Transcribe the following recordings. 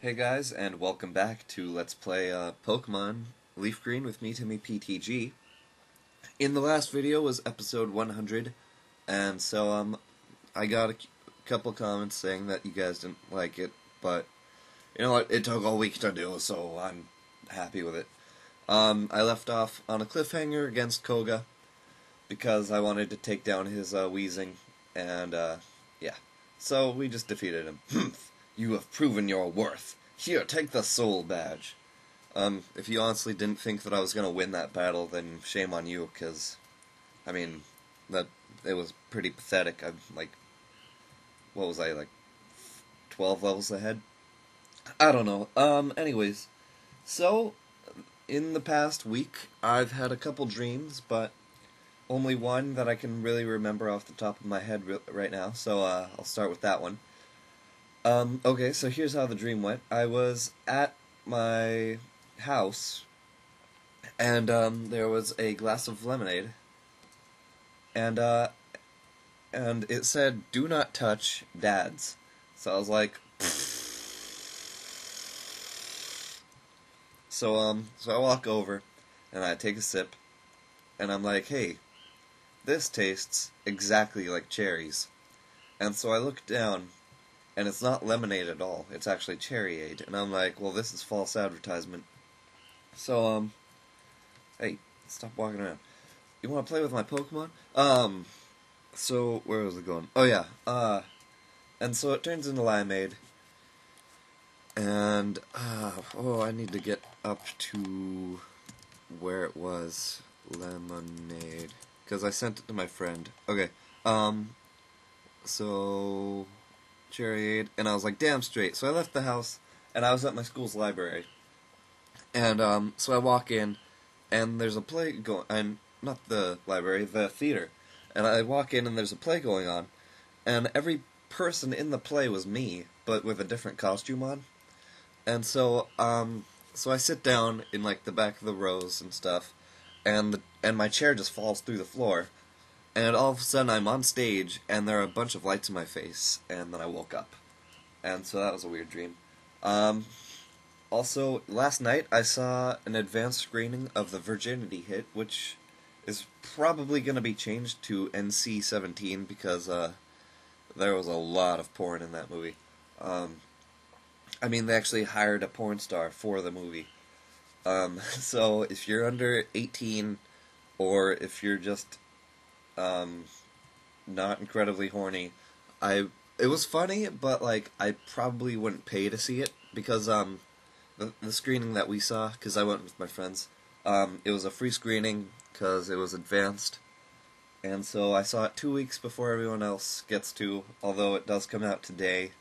Hey guys, and welcome back to Let's Play Pokemon Leaf Green with me, Timmy PTG. In the last video was episode 100, and so I got a couple comments saying that you guys didn't like it, but you know what, it took all week to do, so I'm happy with it. I left off on a cliffhanger against Koga, because I wanted to take down his wheezing, and yeah. So we just defeated him. Humph! You have proven your worth. Here, take the soul badge. If you honestly didn't think that I was gonna win that battle, then shame on you, because, I mean, it was pretty pathetic. I'm like, what was I, like, 12 levels ahead? I don't know. Anyways, so, in the past week, I've had a couple dreams, but only one that I can really remember off the top of my head right now, so I'll start with that one. Okay, so here's how the dream went. I was at my house, and there was a glass of lemonade, and it said, "Do not touch Dad's." So I was like, so I walk over, and I take a sip, and I'm like, hey, this tastes exactly like cherries. And so I look down, and it's not lemonade at all. It's actually cherry-ade. And I'm like, well, this is false advertisement. So, hey, stop walking around. You want to play with my Pokemon? So, where was it going? Oh, yeah, and so it turns into limeade. And, oh, I need to get up to where it was. Lemonade. Because I sent it to my friend. Okay, so cherry-ade, and I was like, damn straight. So I left the house, and I was at my school's library. And, so I walk in, and there's a play going, and not the library, the theater. And I walk in, and there's a play going on, and every person in the play was me, but with a different costume on. And so, so I sit down in, like, the back of the rows and stuff, and my chair just falls through the floor. And all of a sudden I'm on stage, and there are a bunch of lights in my face, and then I woke up. And so that was a weird dream. Also, last night I saw an advanced screening of the Virginity hit, which is probably going to be changed to NC-17, because there was a lot of porn in that movie. I mean, they actually hired a porn star for the movie. So if you're under 18, or if you're just not incredibly horny, it was funny, but like I probably wouldn't pay to see it, because the screening that we saw, because I went with my friends, it was a free screening because it was advanced, and so I saw it 2 weeks before everyone else gets to, although it does come out today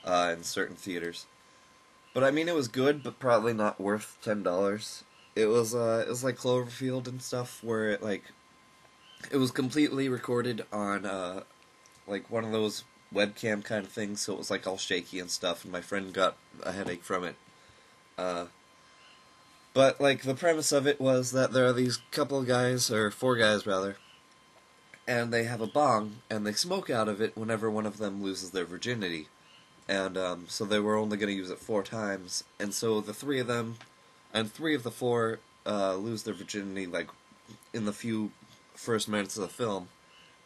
in certain theaters. But I mean, it was good, but probably not worth $10. It was like Cloverfield and stuff, where it was completely recorded on, like, one of those webcam kind of things, so it was, like, all shaky and stuff, and my friend got a headache from it. But, like, the premise of it was that there are these couple of guys, or 4 guys, rather, and they have a bong, and they smoke out of it whenever one of them loses their virginity. And, so they were only going to use it 4 times, and so the 3 of them, and 3 of the 4, lose their virginity, like, in the few first minutes of the film,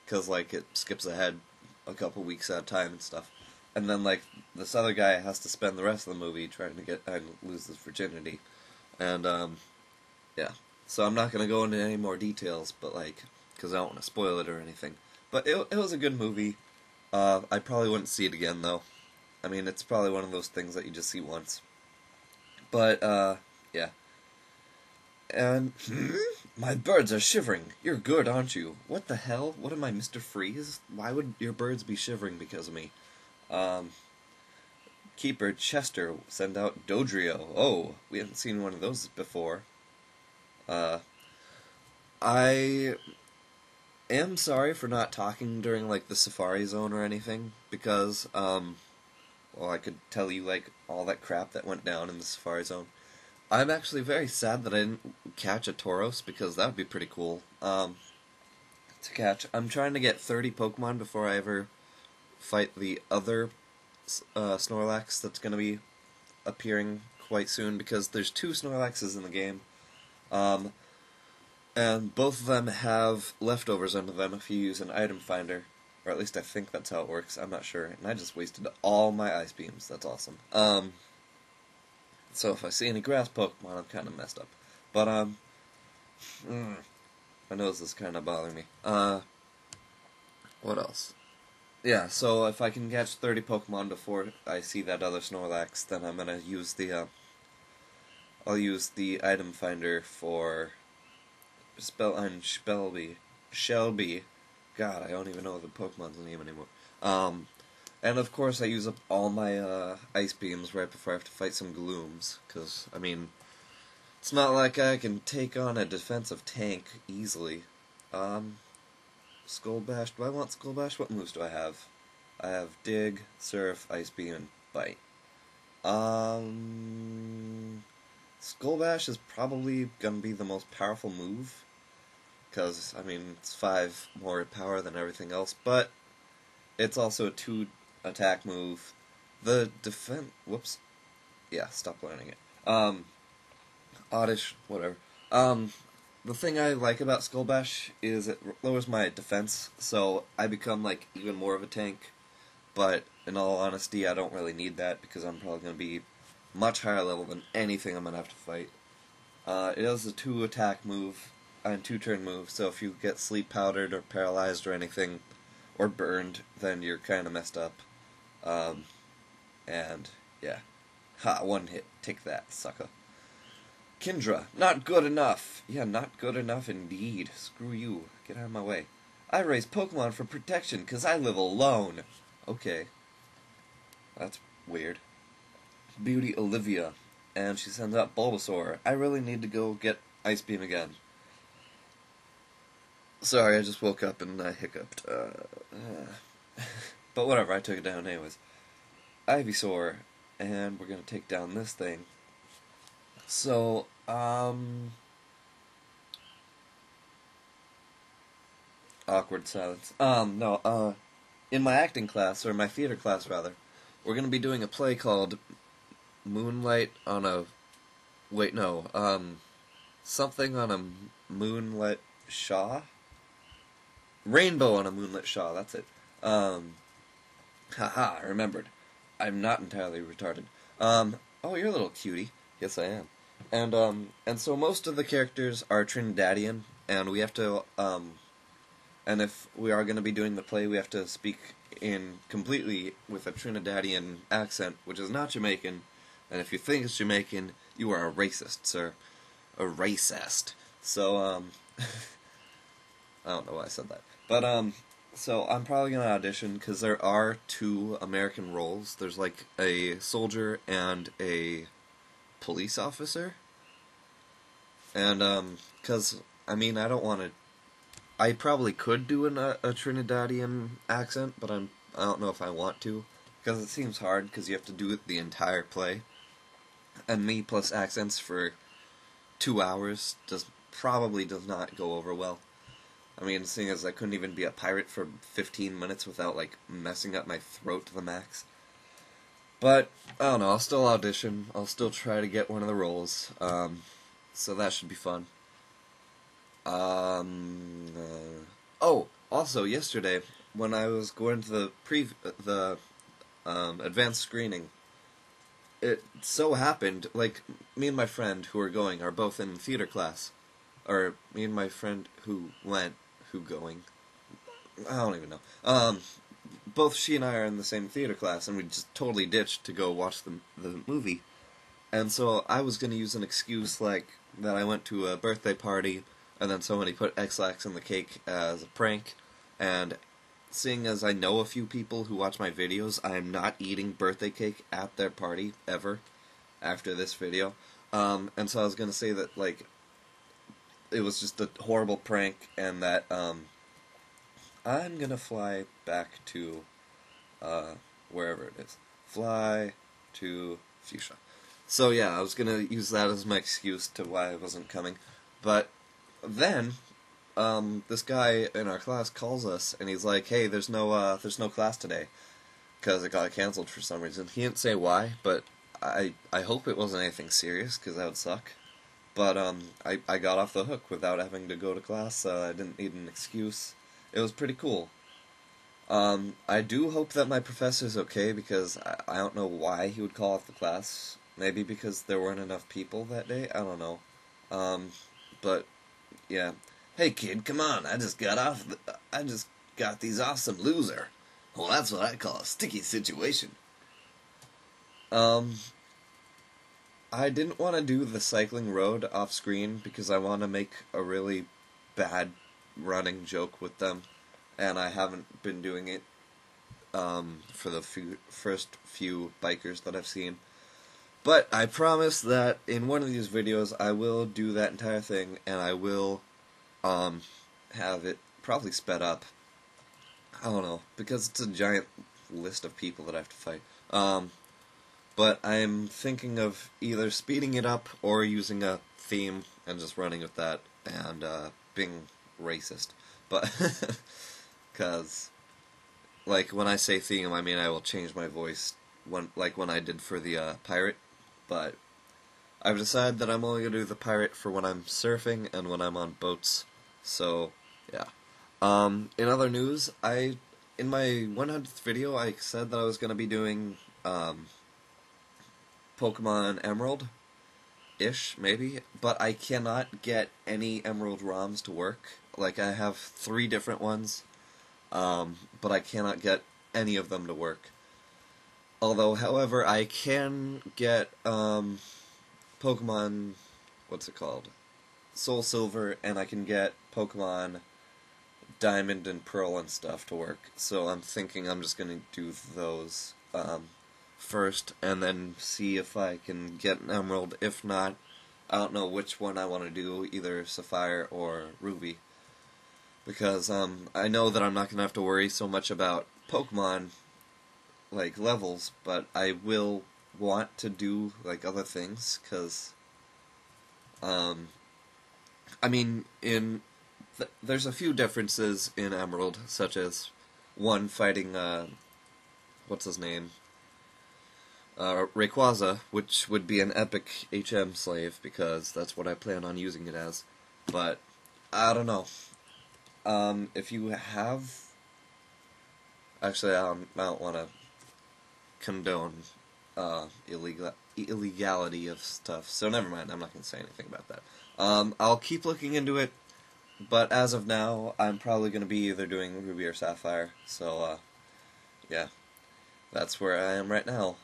because, like, it skips ahead a couple weeks at a time and stuff. And then, like, this other guy has to spend the rest of the movie trying to get and lose his virginity. And, yeah. So I'm not going to go into any more details, but, like, because I don't want to spoil it or anything. But it was a good movie. I probably wouldn't see it again, though. I mean, it's probably one of those things that you just see once. But, yeah. And, my birds are shivering. You're good, aren't you? What the hell? What am I, Mr. Freeze? Why would your birds be shivering because of me? Keeper Chester send out Dodrio. Oh, we haven't seen one of those before. I am sorry for not talking during, like, the Safari Zone or anything, because, well, I could tell you, like, all that crap that went down in the Safari Zone. I'm actually very sad that I didn't catch a Tauros, because that would be pretty cool, to catch. I'm trying to get 30 Pokemon before I ever fight the other Snorlax that's going to be appearing quite soon, because there's 2 Snorlaxes in the game, and both of them have leftovers under them if you use an item finder, or at least I think that's how it works, I'm not sure, and I just wasted all my Ice Beams, that's awesome. So if I see any grass Pokemon, I'm kind of messed up. But, my nose is kind of bothering me. What else? Yeah, so if I can catch 30 Pokemon before I see that other Snorlax, then I'm gonna use the, I'll use the item finder for Shelby. God, I don't even know the Pokemon's name anymore. And of course I use up all my, Ice Beams right before I have to fight some Glooms, because, I mean, it's not like I can take on a defensive tank easily. Skull Bash. Do I want Skull Bash? What moves do I have? I have Dig, Surf, Ice Beam, and Bite. Skull Bash is probably gonna be the most powerful move, because, I mean, it's 5 more power than everything else, but it's also a 2 attack move. The defense... Whoops. Yeah, stop learning it. Oddish, whatever. The thing I like about Skull Bash is it lowers my defense, so I become, like, even more of a tank. But, in all honesty, I don't really need that, because I'm probably going to be much higher level than anything I'm going to have to fight. It is a 2 attack move, and 2 turn move, so if you get sleep powdered or paralyzed or anything, or burned, then you're kind of messed up. And, yeah. Ha, 1 hit. Take that, sucker. Kindra, not good enough. Yeah, not good enough indeed. Screw you. Get out of my way. I raise Pokemon for protection because I live alone. Okay. That's weird. Beauty Olivia. And she sends out Bulbasaur. I really need to go get Ice Beam again. Sorry, I just woke up and I hiccuped. But whatever, I took it down anyways. Ivysaur. And we're gonna take down this thing. So, awkward silence. In my acting class, or my theater class rather, we're gonna be doing a play called Moonlight on a... Wait, no, something on a Moonlit Shaw? Rainbow on a Moonlit Shaw, that's it. Haha, I remembered. I'm not entirely retarded. Oh, you're a little cutie. Yes, I am. And so most of the characters are Trinidadian, and we have to, and if we are going to be doing the play, we have to speak in completely with a Trinidadian accent, which is not Jamaican, and if you think it's Jamaican, you are a racist, sir. A racist. So, I don't know why I said that. But, so I'm probably going to audition, because there are 2 American roles. There's, like, a soldier and a police officer, and because I mean I don't want to. I probably could do a Trinidadian accent, but I don't know if I want to, because it seems hard because you have to do it the entire play, and me plus accents for 2 hours probably does not go over well. I mean, seeing as I couldn't even be a pirate for 15 minutes without like messing up my throat to the max. But, I don't know, I'll still audition, I'll still try to get one of the roles, so that should be fun. Oh, also, yesterday, when I was going to the advanced screening, it so happened, like, me and my friend who are going are both in theater class, or me and my friend who went, I don't even know, both she and I are in the same theater class, and we just totally ditched to go watch the movie. And so I was going to use an excuse like that I went to a birthday party, and then somebody put X-Lax in the cake as a prank, and seeing as I know a few people who watch my videos, I am not eating birthday cake at their party, ever, after this video. And so I was going to say that, like, it was just a horrible prank, and that, I'm gonna fly back to, wherever it is. Fly to Fuchsia. So yeah, I was gonna use that as my excuse to why I wasn't coming. But then, this guy in our class calls us, and he's like, hey, there's no class today, because it got canceled for some reason. He didn't say why, but I hope it wasn't anything serious, because that would suck. But, I got off the hook without having to go to class, I didn't need an excuse. It was pretty cool. I do hope that my professor's okay, because I don't know why he would call off the class. Maybe because there weren't enough people that day? I don't know. But, yeah. Hey kid, come on, I just got these off some loser. Well, that's what I call a sticky situation. I didn't want to do the cycling road off screen because I want to make a really bad running joke with them, and I haven't been doing it for the first few bikers that I've seen. But I promise that in one of these videos I will do that entire thing, and I will have it probably sped up. I don't know, because it's a giant list of people that I have to fight. But I'm thinking of either speeding it up or using a theme and just running with that and being racist. But, because, like, when I say theme, I mean I will change my voice, like when I did for the pirate. But I've decided that I'm only going to do the pirate for when I'm surfing and when I'm on boats. So, yeah. In other news, in my 100th video, I said that I was going to be doing, Pokemon Emerald-ish, maybe, but I cannot get any Emerald ROMs to work. Like, I have 3 different ones, but I cannot get any of them to work. Although, however, I can get, Pokemon, what's it called? Soul Silver, and I can get Pokemon Diamond and Pearl and stuff to work. So I'm thinking I'm just gonna do those, first, and then see if I can get an Emerald. If not, I don't know which one I want to do, either Sapphire or Ruby. Because, I know that I'm not going to have to worry so much about Pokemon, like, levels, but I will want to do, like, other things, because, I mean, there's a few differences in Emerald, such as, one, fighting, what's his name? Rayquaza, which would be an epic HM slave, because that's what I plan on using it as. But, I don't know. If you have... Actually, I don't want to condone, illegality of stuff, so never mind, I'm not going to say anything about that. I'll keep looking into it, but as of now, I'm probably going to be either doing Ruby or Sapphire, so, yeah. That's where I am right now.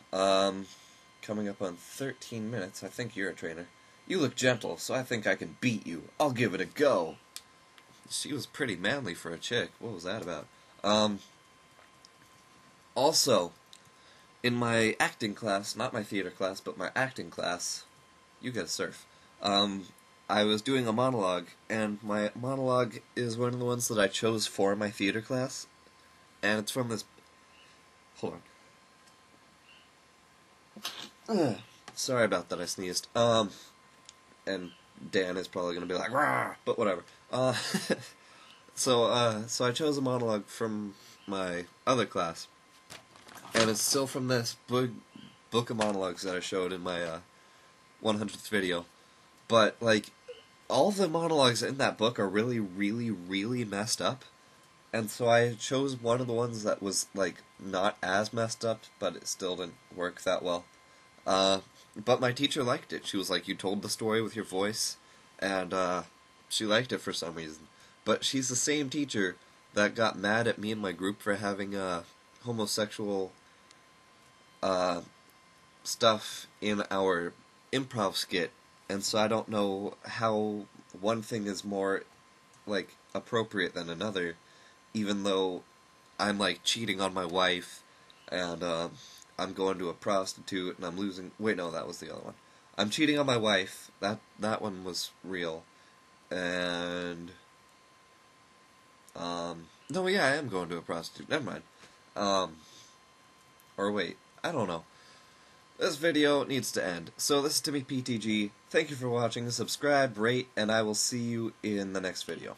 Coming up on 13 minutes. I think you're a trainer. You look gentle, so I think I can beat you. I'll give it a go. She was pretty manly for a chick. What was that about? Also, in my acting class, not my theater class, but my acting class, you gotta surf, I was doing a monologue, and my monologue is one of the ones that I chose for my theater class, and it's from this... Hold on. Sorry about that, I sneezed. And Dan is probably gonna be like, "Rah!" But whatever. So I chose a monologue from my other class, and it's still from this book of monologues that I showed in my 100th video. But, like, all the monologues in that book are really, really, really messed up. And so I chose one of the ones that was, like, not as messed up, but it still didn't work that well. But my teacher liked it. She was like, you told the story with your voice, and she liked it for some reason. But she's the same teacher that got mad at me and my group for having homosexual stuff in our improv skit, and so I don't know how one thing is more, like, appropriate than another, even though I'm, like, cheating on my wife, and I'm going to a prostitute, and I'm losing... Wait, no, that was the other one. I'm cheating on my wife. That one was real. And... No, yeah, I am going to a prostitute. Never mind. Or wait, I don't know. This video needs to end. So this is Timmy PTG. Thank you for watching. Subscribe, rate, and I will see you in the next video.